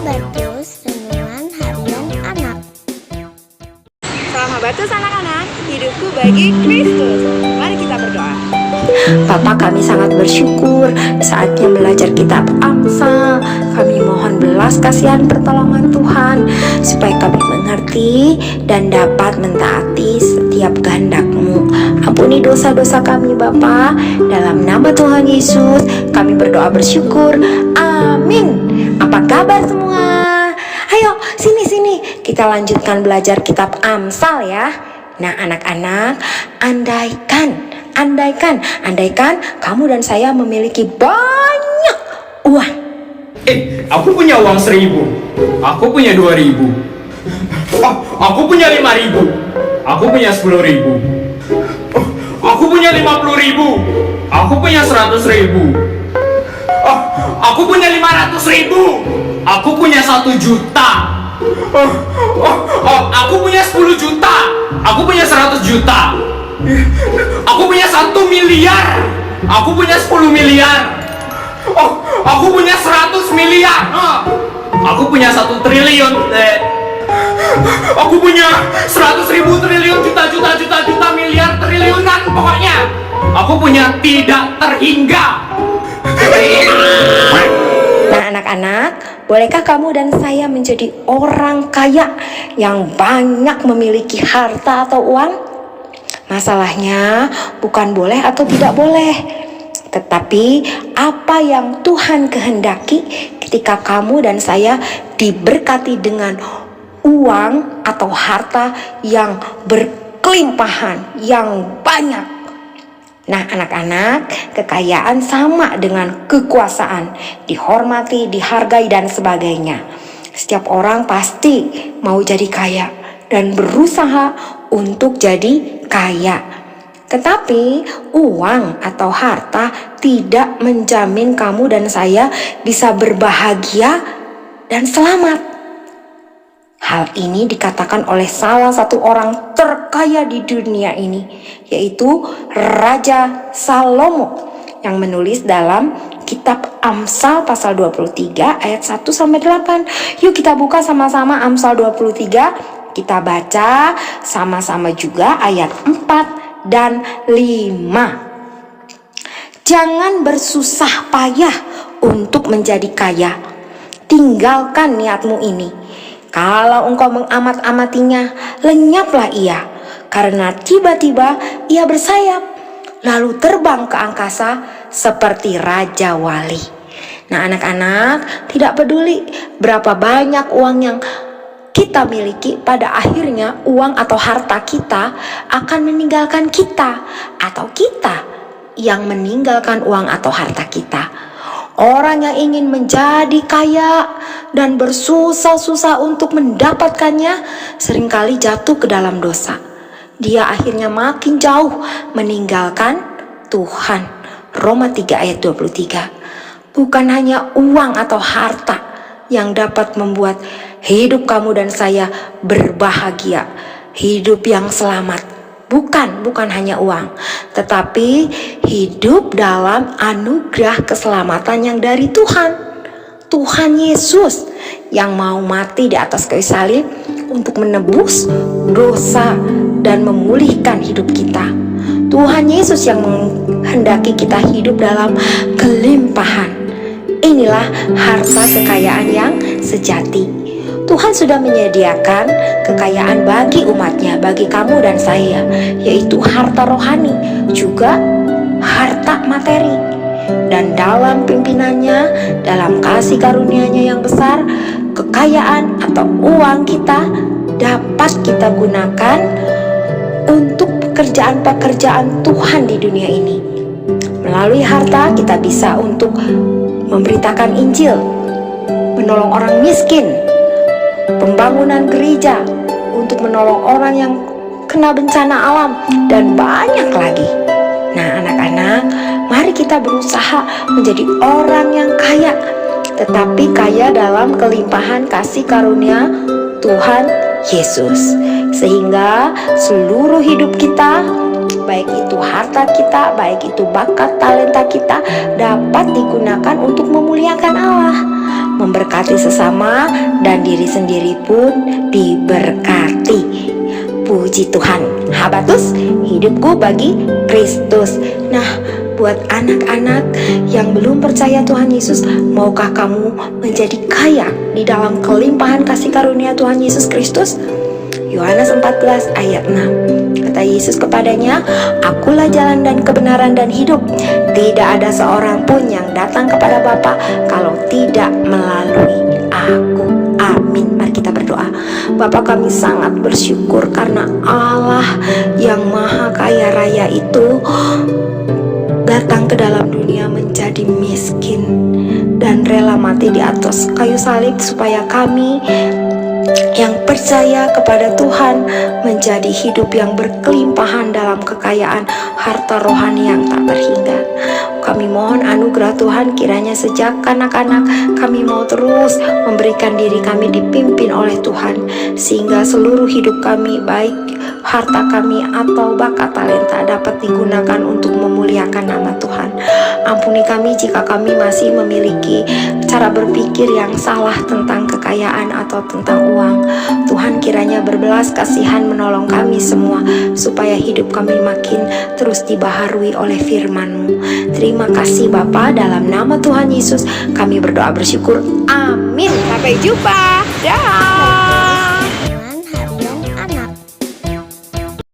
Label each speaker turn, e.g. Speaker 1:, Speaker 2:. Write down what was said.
Speaker 1: Habatus Renungan Harian Anak.
Speaker 2: Salam Habatus anak-anak, hidupku bagi Kristus. Mari kita berdoa.
Speaker 3: Bapa, kami sangat bersyukur saatnya belajar kitab Amsal. Kami mohon belas kasihan pertolongan Tuhan supaya kami mengerti dan dapat mentaati setiap kehendak-Mu. Ampuni dosa-dosa kami Bapa, dalam nama Tuhan Yesus kami berdoa bersyukur. Amin. Apa kabar semua? Ayo sini kita lanjutkan belajar kitab Amsal ya. Nah anak-anak, andaikan kamu dan saya memiliki banyak uang.
Speaker 4: Aku punya uang 1.000. Aku punya 2.000. Aku punya 5.000. Aku punya 10.000. Aku punya 50.000. Aku punya 100.000. Aku punya 500.000. Aku punya 1 juta. Aku punya 10 juta. Aku punya 100 juta. Aku punya 1 miliar. Aku punya 10 miliar. Aku punya 100 miliar. Aku punya 1 triliun. Aku punya 100.000 triliun, juta, miliar, triliunan pokoknya. Aku punya tidak terhingga.
Speaker 3: Nah anak-anak, bolehkah kamu dan saya menjadi orang kaya yang banyak memiliki harta atau uang? Masalahnya bukan boleh atau tidak boleh, tetapi apa yang Tuhan kehendaki ketika kamu dan saya diberkati dengan uang atau harta yang berkelimpahan, yang banyak. Nah anak-anak, kekayaan sama dengan kekuasaan, dihormati, dihargai dan sebagainya. Setiap orang pasti mau jadi kaya dan berusaha untuk jadi kaya. Tetapi uang atau harta tidak menjamin kamu dan saya bisa berbahagia dan selamat. Hal ini dikatakan oleh salah satu orang terkaya di dunia ini, yaitu Raja Salomo, yang menulis dalam kitab Amsal pasal 23 ayat 1-8. Yuk kita buka sama-sama Amsal 23, kita baca sama-sama juga ayat 4 dan 5. Jangan bersusah payah untuk menjadi kaya. Tinggalkan niatmu ini. Kalau engkau mengamat-amatinya, lenyaplah ia, karena tiba-tiba ia bersayap, lalu terbang ke angkasa seperti Raja Wali. Nah anak-anak, tidak peduli berapa banyak uang yang kita miliki, pada akhirnya uang atau harta kita akan meninggalkan kita, atau kita yang meninggalkan uang atau harta kita. Orang yang ingin menjadi kaya dan bersusah-susah untuk mendapatkannya seringkali jatuh ke dalam dosa. Dia akhirnya makin jauh meninggalkan Tuhan. Roma 3 ayat 23. Bukan hanya uang atau harta yang dapat membuat hidup kamu dan saya berbahagia, hidup yang selamat. Bukan hanya uang, tetapi hidup dalam anugerah keselamatan yang dari Tuhan Yesus yang mau mati di atas kayu salib untuk menebus dosa dan memulihkan hidup kita. Tuhan Yesus yang menghendaki kita hidup dalam kelimpahan. Inilah harta kekayaan yang sejati. Tuhan sudah menyediakan kekayaan bagi umatnya, bagi kamu dan saya, yaitu harta rohani, juga harta materi. Dan dalam pimpinannya, dalam kasih karunia-Nya yang besar, kekayaan atau uang kita dapat kita gunakan untuk pekerjaan-pekerjaan Tuhan di dunia ini. Melalui harta kita bisa untuk memberitakan Injil, menolong orang miskin, pembangunan gereja, untuk menolong orang yang kena bencana alam, dan banyak lagi. Nah anak-anak, mari kita berusaha menjadi orang yang kaya, tetapi kaya dalam kelimpahan kasih karunia Tuhan Yesus, sehingga seluruh hidup kita, baik itu harta kita, baik itu bakat talenta kita, dapat digunakan untuk memuliakan Allah. memberkati sesama, dan diri sendiri pun diberkati. Puji Tuhan. Habatus, hidupku bagi Kristus. Nah, buat anak-anak yang belum percaya Tuhan Yesus, maukah kamu menjadi kaya di dalam kelimpahan kasih karunia Tuhan Yesus Kristus? Yohanes 14 ayat 6. Kata Yesus kepadanya, "Akulah jalan dan kebenaran dan hidup. Tidak ada seorang pun yang datang kepada Bapa kalau tidak melalui Aku." Amin. Mari kita berdoa. Bapa, kami sangat bersyukur karena Allah yang maha kaya raya itu datang ke dalam dunia menjadi miskin dan rela mati di atas kayu salib supaya kami yang percaya kepada Tuhan menjadi hidup yang berkelimpahan dalam kekayaan harta rohani yang tak terhingga. Kami mohon anugerah Tuhan, kiranya sejak kanak-kanak kami mau terus memberikan diri kami dipimpin oleh Tuhan, sehingga seluruh hidup kami, baik harta kami atau bakat talenta, dapat digunakan untuk memuliakan nama Tuhan. Ampuni kami jika kami masih memiliki cara berpikir yang salah tentang kekayaan atau tentang uang. Tuhan kiranya berbelas kasihan menolong kami semua, supaya hidup kami makin terus dibaharui oleh firman-Mu. Terima kasih Bapa, dalam nama Tuhan Yesus kami berdoa bersyukur. Amin.
Speaker 2: Sampai jumpa. Dah.